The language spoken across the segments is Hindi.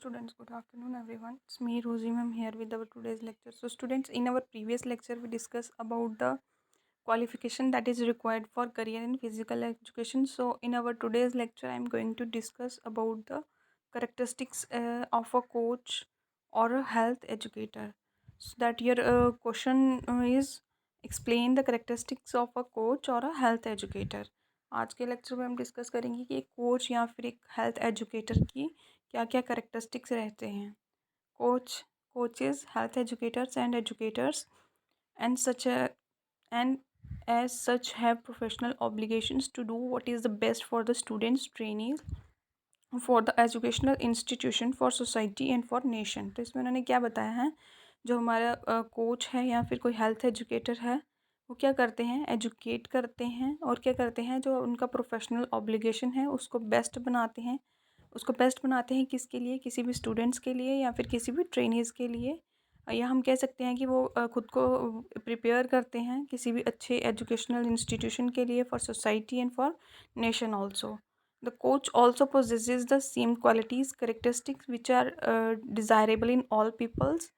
students, good afternoon everyone. It's me Rosie ma'am here with our today's lecture. So students, in our previous lecture we discussed about the qualification that is required for career in physical education. So in our today's lecture I am going to discuss about the characteristics of a coach or a health educator. So that your question is explain the characteristics of a coach or a health educator. आज के लेक्चर में हम डिस्कस करेंगे कि एक कोच या फिर एक हेल्थ एजुकेटर की क्या क्या करेक्टरिस्टिक्स रहते हैं. Coaches, health educators and educators and such a and as such have professional obligations to do what is the best for the students, trainees, for the educational institution, for society and for nation. तो इसमें उन्होंने क्या बताया है, जो हमारा कोच है या फिर कोई हेल्थ एजुकेटर है वो क्या करते हैं, एजुकेट करते हैं और क्या करते हैं, जो उनका प्रोफेशनल ऑब्लिगेशन है उसको बेस्ट बनाते हैं. उसको बेस्ट बनाते हैं किसके लिए, किसी भी स्टूडेंट्स के लिए या फिर किसी भी ट्रेनीज़ के लिए. या हम कह सकते हैं कि वो खुद को प्रिपेयर करते हैं किसी भी अच्छे एजुकेशनल इंस्टीट्यूशन के लिए, for society and for nation also. The coach also possesses the same qualities characteristics which are desirable in all peoples.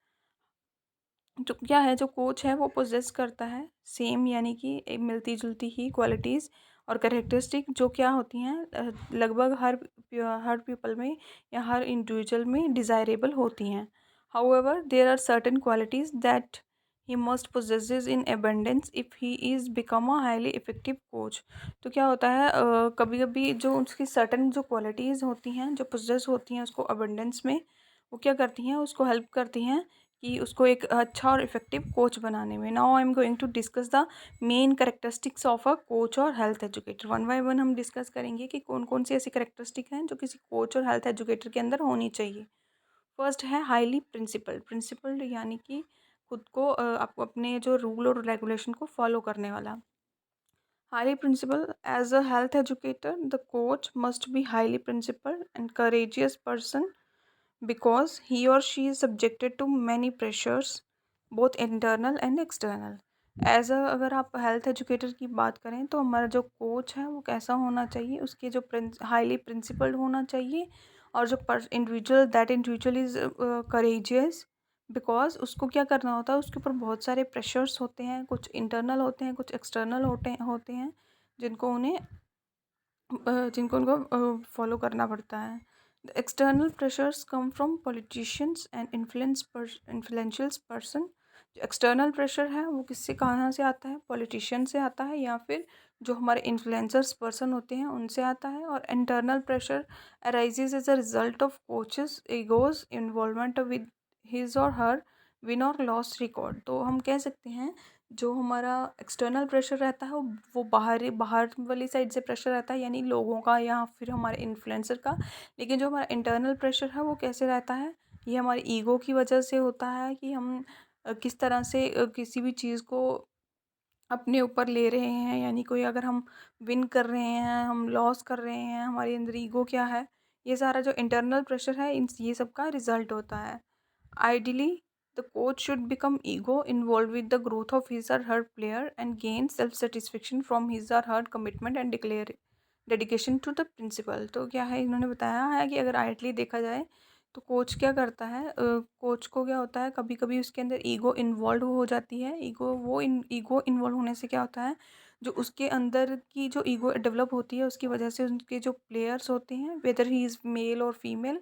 जो क्या है, जो कोच है वो पोजेस करता है सेम यानी कि मिलती जुलती ही क्वालिटीज़ और करेक्टरिस्टिक जो क्या होती हैं लगभग हर पीपल में या हर इंडिविजुअल में डिज़ायरेबल होती हैं. However there are certain qualities that he must possesses in abundance if he is become a highly effective coach. तो क्या होता है, कभी कभी जो उसकी सर्टेन जो क्वालिटीज़ होती हैं जो पोजेस होती हैं उसको अबंडेंस में, वो क्या करती हैं, उसको हेल्प करती हैं कि उसको एक अच्छा और इफेक्टिव कोच बनाने में. Now I am going to discuss the main characteristics of a coach और health educator. One by one हम डिस्कस करेंगे कि कौन कौन सी ऐसी करेक्टरिस्टिक हैं जो किसी कोच और हेल्थ एजुकेटर के अंदर होनी चाहिए. फर्स्ट है हाईली प्रिंसिपल्ड यानी कि खुद को आपको अपने जो रूल और रेगुलेशन को फॉलो करने वाला. Highly principle as a health educator the coach must be highly principled and courageous person because he or she is subjected to many pressures both internal and external. As a अगर आप हेल्थ एजुकेटर की बात करें तो हमारा जो कोच है वो कैसा होना चाहिए, उसके जो हाईली प्रिंसिपल्ड होना चाहिए और जो individual that individual is courageous, because उसको क्या करना होता है, उसके ऊपर बहुत सारे प्रेशर्स होते हैं, कुछ इंटरनल होते हैं कुछ एक्सटर्नल होते हैं जिनको उनको फॉलो करना पड़ता है. The external pressures come from politicians and influential person. जो एक्सटर्नल प्रेशर है वो किससे कहाँ से आता है, पॉलिटिशियन से आता है या फिर जो हमारे इन्फ्लुएंसर्स पर्सन होते हैं उनसे आता है. और internal pressure arises as a result of coaches egos involvement with his or her win or loss record. तो हम कह सकते हैं जो हमारा एक्सटर्नल प्रेशर रहता है वो बाहर वाली साइड से प्रेशर रहता है यानी लोगों का या फिर हमारे इन्फ्लुएंसर का. लेकिन जो हमारा इंटरनल प्रेशर है वो कैसे रहता है, ये हमारी ईगो की वजह से होता है कि हम किस तरह से किसी भी चीज़ को अपने ऊपर ले रहे हैं. यानी कोई अगर हम विन कर रहे हैं, हम लॉस कर रहे हैं, हमारे अंदर ईगो क्या है, ये सारा जो इंटरनल प्रेशर है इन ये सब का रिजल्ट होता है. Ideally the coach should become ego involved with the growth of his or her player and gain self satisfaction from his or her commitment and declare dedication to the principle. तो क्या है, इन्होंने बताया है कि अगर आइटली देखा जाए तो कोच क्या करता है, कोच को क्या होता है, कभी कभी उसके अंदर ईगो इन्वॉल्व हो जाती है. ईगो इन्वॉल्व होने से क्या होता है, जो उसके अंदर की जो ईगो डेवलप होती है उसकी वजह से उनके जो प्लेयर्स होते हैं वेदर ही इज़ मेल और फीमेल,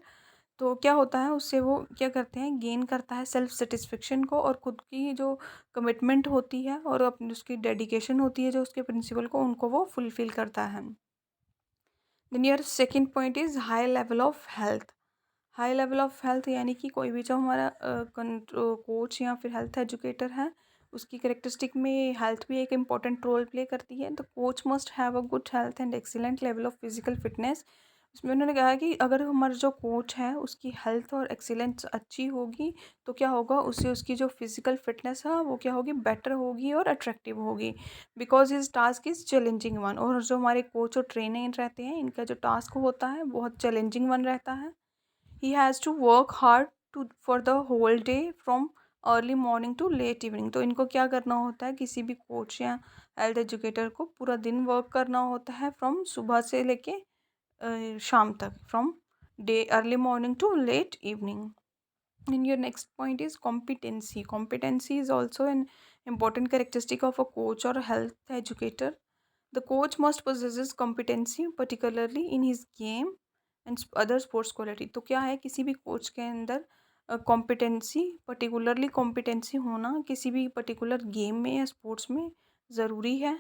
तो क्या होता है उससे वो क्या करते हैं, गेन करता है सेल्फ सेटिस्फेक्शन को और खुद की जो कमिटमेंट होती है और अपनी उसकी डेडिकेशन होती है जो उसके प्रिंसिपल को, उनको वो फुलफिल करता है. Then your second point is high level of health. High level of health यानी कि कोई भी जो हमारा कोच या फिर हेल्थ एजुकेटर है उसकी करेक्टरिस्टिक में हेल्थ भी एक इम्पॉर्टेंट रोल प्ले करती है. The coach must have a good health and excellent level of physical fitness. उसमें उन्होंने कहा कि अगर हमारा जो कोच है उसकी हेल्थ और एक्सीलेंस अच्छी होगी तो क्या होगा, उससे उसकी जो फिजिकल फिटनेस है वो क्या होगी, बेटर होगी और अट्रैक्टिव होगी. Because his task is challenging one. और जो हमारे कोच और ट्रेनर रहते हैं इनका जो टास्क होता है बहुत चैलेंजिंग वन रहता है. He has to work hard for the whole day from early morning to late evening. तो इनको क्या करना होता है, किसी भी कोच या हेल्थ एजुकेटर को पूरा दिन वर्क करना होता है फ्रॉम सुबह से लेके शाम तक, from day early morning to late evening. And your next point is competency. Competency is also an important characteristic of a coach or a health educator. The coach must possesses competency particularly in his game and other sports quality. तो क्या है, किसी भी कोच के अंदर कॉम्पिटेंसी, पर्टिकुलरली कॉम्पिटेंसी होना किसी भी पर्टिकुलर गेम में या स्पोर्ट्स में ज़रूरी है.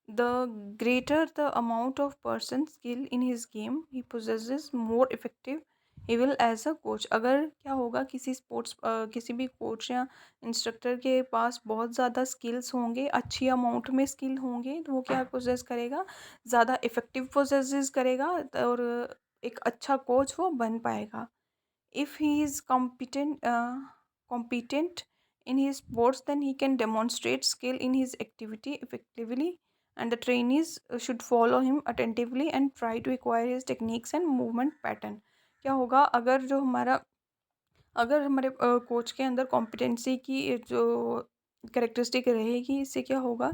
The greater the amount of person skill in his game he possesses, more effective he will as a coach. अगर क्या होगा, किसी स्पोर्ट्स किसी भी कोच या इंस्ट्रक्टर के पास बहुत ज़्यादा स्किल्स होंगे, अच्छी अमाउंट में स्किल होंगे, तो वो क्या पोजेस करेगा, ज़्यादा इफेक्टिव पोजेस करेगा और एक अच्छा कोच वो बन पाएगा. If he is competent in his sports, then he can demonstrate skill in his activity effectively, and the trainees should follow him attentively and try to acquire his techniques and movement pattern. क्या होगा, अगर हमारे कोच के अंदर कॉम्पिटेंसी की जो कैरेक्टरिस्टिक रहेगी, इससे क्या होगा,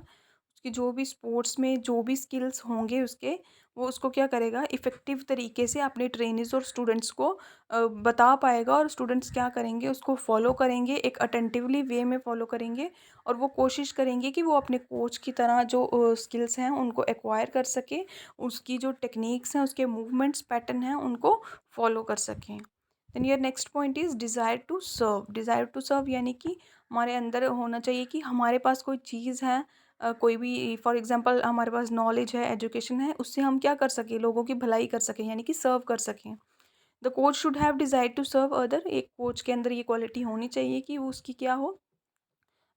उसकी जो भी स्पोर्ट्स में जो भी स्किल्स होंगे उसके, वो उसको क्या करेगा, इफ़ेक्टिव तरीके से अपने ट्रेनर्स और स्टूडेंट्स को बता पाएगा, और स्टूडेंट्स क्या करेंगे, उसको फॉलो करेंगे, एक अटेंटिवली वे में फॉलो करेंगे, और वो कोशिश करेंगे कि वो अपने कोच की तरह जो स्किल्स हैं उनको एक्वायर कर सकें, उसकी जो टेक्निक्स हैं, उसके मूवमेंट्स पैटर्न हैं, उनको फॉलो कर सकें. Then your next point is desire to serve. Desire to serve यानी कि हमारे अंदर होना चाहिए कि हमारे पास कोई चीज़ है, कोई भी, फॉर एग्जांपल हमारे पास नॉलेज है, एजुकेशन है, उससे हम क्या कर सकें, लोगों की भलाई कर सकें, यानी कि सर्व कर सकें. The coach should have desire to serve other. एक कोच के अंदर ये क्वालिटी होनी चाहिए कि वो उसकी क्या हो,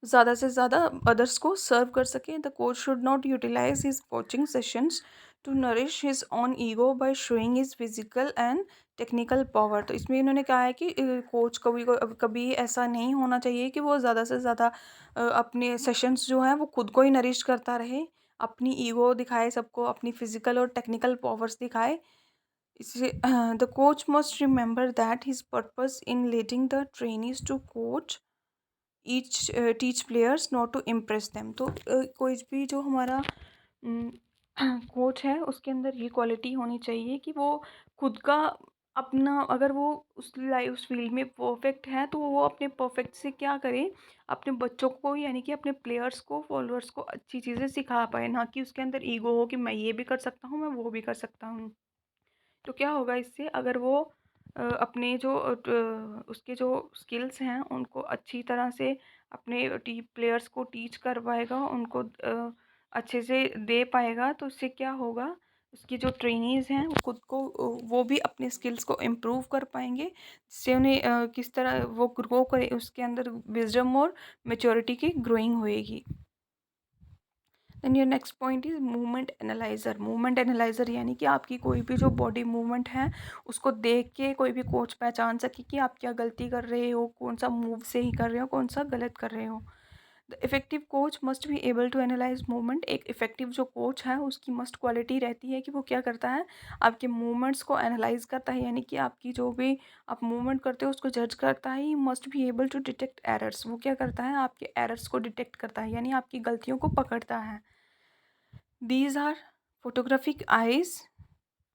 ज़्यादा से ज़्यादा अदर्स को सर्व कर सके. The coach should not utilise his coaching sessions to nourish his own ego by showing his physical and technical power. तो इसमें इन्होंने कहा है कि कोच कभी ऐसा नहीं होना चाहिए कि वो ज़्यादा से ज़्यादा अपने सेशंस जो हैं वो खुद को ही नरिश करता रहे, अपनी ईगो दिखाए सबको, अपनी फिजिकल और टेक्निकल पावर्स दिखाए. इससे the coach must remember that his purpose in leading the trainees to coach each teach players not to impress them. तो कोई भी जो हमारा कोच है, उसके अंदर ये क्वालिटी होनी चाहिए कि वो खुद का अपना, अगर वो उस फील्ड में परफेक्ट है, तो वो अपने परफेक्ट से क्या करे, अपने बच्चों को यानी कि अपने प्लेयर्स को, फॉलोअर्स को अच्छी चीज़ें सिखा पाए, ना कि उसके अंदर ईगो हो कि मैं ये भी कर सकता हूँ, मैं वो भी कर सकता हूँ. तो क्या होगा इससे, अगर वो अपने जो उसके जो स्किल्स हैं उनको अच्छी तरह से अपने टी प्लेयर्स को टीच कर पाएगा, उनको अच्छे से दे पाएगा, तो उससे क्या होगा, उसकी जो ट्रेनीज़ हैं वो खुद को वो भी अपने स्किल्स को इम्प्रूव कर पाएंगे, जिससे उन्हें किस तरह वो ग्रो करे, उसके अंदर विजडम और मेच्योरिटी की ग्रोइंग होएगी. Then your next point is movement analyser. Movement analyser यानी कि आपकी कोई भी जो बॉडी मूवमेंट है, उसको देख के कोई भी कोच पहचान सके कि आप क्या गलती कर रहे हो, कौन सा मूव सही कर रहे हो, कौन सा गलत कर रहे हो. The effective coach must be able to analyse movement. एक इफेक्टिव जो कोच है उसकी मस्ट क्वालिटी रहती है कि वो क्या करता है, आपके मूवमेंट्स को एनालाइज करता है, यानी कि आपकी जो भी आप मूवमेंट करते हो उसको जज करता है. He must be able to detect errors. वो क्या करता है, आपके एरर्स को डिटेक्ट करता है, यानी आपकी गलतियों को पकड़ता है. These are photographic eyes,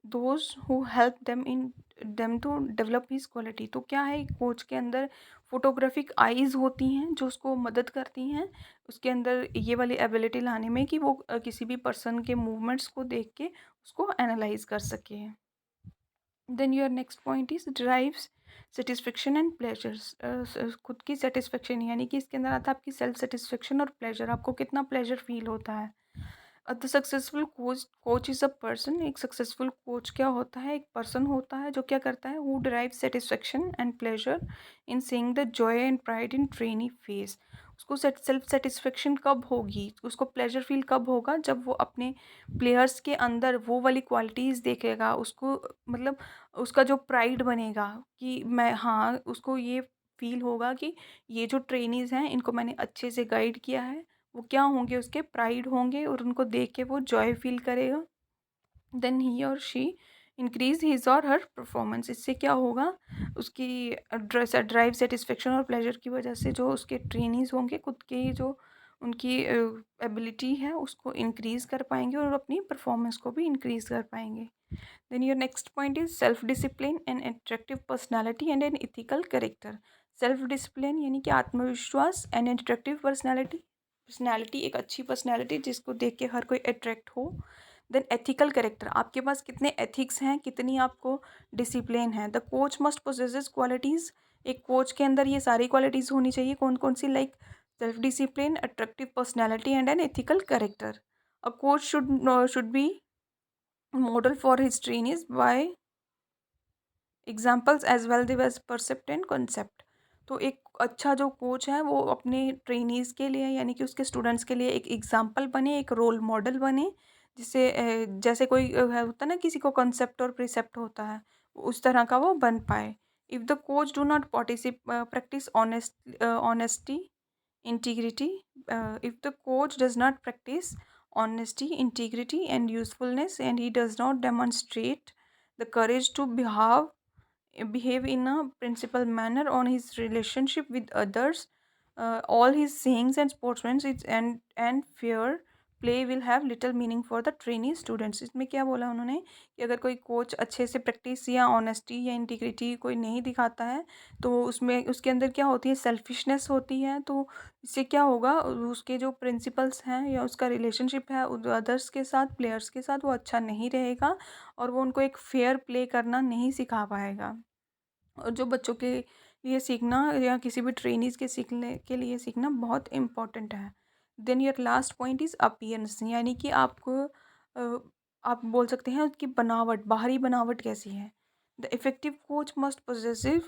those who help them to develop his quality. तो क्या है, कोच के अंदर फोटोग्राफिक आईज होती हैं जो उसको मदद करती हैं उसके अंदर ये वाली एबिलिटी लाने में कि वो किसी भी पर्सन के मूवमेंट्स को देख के उसको एनालाइज कर सके. Then your next point is drives satisfaction and pleasures. खुद की सेटिस्फेक्शन यानी कि इसके अंदर आता है आपकी सेल्फ सेटिस्फेक्शन और प्लेजर, आपको कितना प्लेजर फील होता है. The successful coach is a person. एक सक्सेसफुल कोच क्या होता है, एक पर्सन होता है जो क्या करता है, who derive satisfaction and pleasure in seeing the Joy and pride in trainee face. उसको सेल्फ सेटिस्फेक्शन कब होगी, उसको प्लेजर फील कब होगा, जब वो अपने प्लेयर्स के अंदर वो वाली क्वालिटीज़ देखेगा, उसको मतलब उसका जो प्राइड बनेगा कि मैं, हाँ, उसको ये फील होगा कि ये जो ट्रेनीज़ हैं इनको मैंने अच्छे से गाइड किया है, वो क्या होंगे, उसके प्राइड होंगे, और उनको देख के वो जॉय फील करेगा. देन ही और she increase his or her performance. इससे क्या होगा, उसकी ड्राइव सेटिस्फेक्शन और प्लेजर की वजह से जो उसके ट्रेनीज होंगे, खुद के ही जो उनकी एबिलिटी है उसको इंक्रीज़ कर पाएंगे और अपनी परफॉर्मेंस को भी इंक्रीज़ कर पाएंगे. Then your next point is self-discipline, an attractive personality and an ethical character. Self-discipline यानी कि आत्मविश्वास, and an attractive personality, personality एक अच्छी पर्सनैलिटी जिसको देख के हर कोई अट्रैक्ट हो. देन एथिकल करेक्टर, आपके पास कितने एथिक्स हैं, कितनी आपको डिसिप्लिन है. The coach must possesses qualities, एक कोच के अंदर ये सारी क्वालिटीज़ होनी चाहिए. कौन कौन सी? Like self discipline, attractive personality and an ethical character. A coach should be model for his trainees by examples as well as percept and concept. तो एक अच्छा जो कोच है वो अपने ट्रेनीज के लिए यानी कि उसके स्टूडेंट्स के लिए एक एग्जाम्पल बने, एक रोल मॉडल बने, जिससे जैसे कोई होता है ना किसी को कंसेप्ट और प्रिसेप्ट होता है, उस तरह का वो बन पाए. If the coach do not practice honesty integrity, if the coach does not practice honesty, integrity and usefulness, and he does not demonstrate the courage to behave in a principled manner on his relationship with others, all his sayings and sportsmanship and fair play will have little meaning for the trainee students. इसमें क्या बोला उन्होंने कि अगर कोई कोच अच्छे से प्रैक्टिस या ऑनेस्टी या इंटीग्रिटी कोई नहीं दिखाता है तो उसमें उसके अंदर क्या होती है, सेल्फिशनेस होती है. तो इससे क्या होगा, उसके जो प्रिंसिपल्स हैं या उसका रिलेशनशिप है अदर्स के साथ, प्लेयर्स के साथ, वो अच्छा नहीं रहेगा और वो उनको एक फेयर प्ले करना नहीं सिखा पाएगा. और जो बच्चों के लिए सीखना या किसी भी ट्रेनीज के सीखने के लिए सीखना बहुत इम्पॉर्टेंट है. Then your last point is appearance, यानी कि आपको आप बोल सकते हैं उसकी बनावट, बाहरी बनावट कैसी है. The effective coach must possessive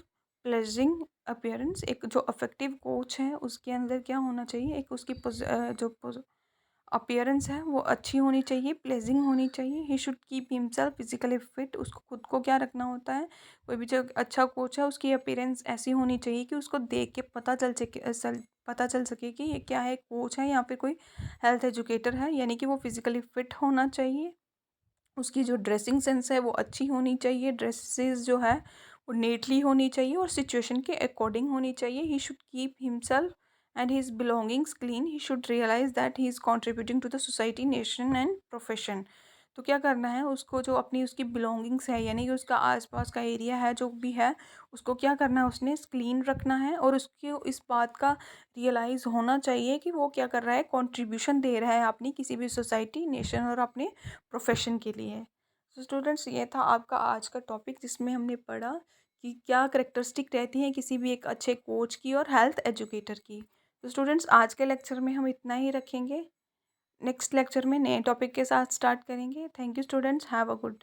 pledging appearance, एक जो अफेक्टिव कोच है उसके अंदर क्या होना चाहिए, एक उसकी जो अपीयरेंस है वो अच्छी होनी चाहिए, प्लेजिंग होनी चाहिए. He should keep himself physically fit, उसको खुद को क्या रखना होता है, कोई भी जो अच्छा कोच है उसकी अपीयरेंस ऐसी होनी चाहिए कि उसको देख के पता चल सके कि ये क्या है, कोच है, यहाँ पे कोई हेल्थ एजुकेटर है, यानी कि वो फिजिकली फिट होना चाहिए. उसकी जो ड्रेसिंग सेंस है वो अच्छी होनी चाहिए, ड्रेसेस जो है वो नीटली होनी चाहिए और सिचुएशन के अकॉर्डिंग होनी चाहिए. He should keep himself and his belongings clean. He should realize that he is contributing to the society, nation and profession. तो क्या करना है उसको, जो अपनी उसकी बिलोंगिंग्स है यानी कि उसका आसपास का एरिया है जो भी है उसको क्या करना है, उसने क्लीन रखना है और उसकी इस बात का रियलाइज़ होना चाहिए कि वो क्या कर रहा है, कंट्रीब्यूशन दे रहा है अपनी किसी भी सोसाइटी, नेशन और अपने प्रोफेशन के लिए. तो स्टूडेंट्स ये था आपका आज का टॉपिक जिसमें हमने पढ़ा कि क्या करेक्टरिस्टिक रहती हैं किसी भी एक अच्छे कोच की और हेल्थ एजुकेटर की. तो स्टूडेंट्स आज के लेक्चर में हम इतना ही रखेंगे. नेक्स्ट लेक्चर में नए टॉपिक के साथ स्टार्ट करेंगे. Thank you students, have a good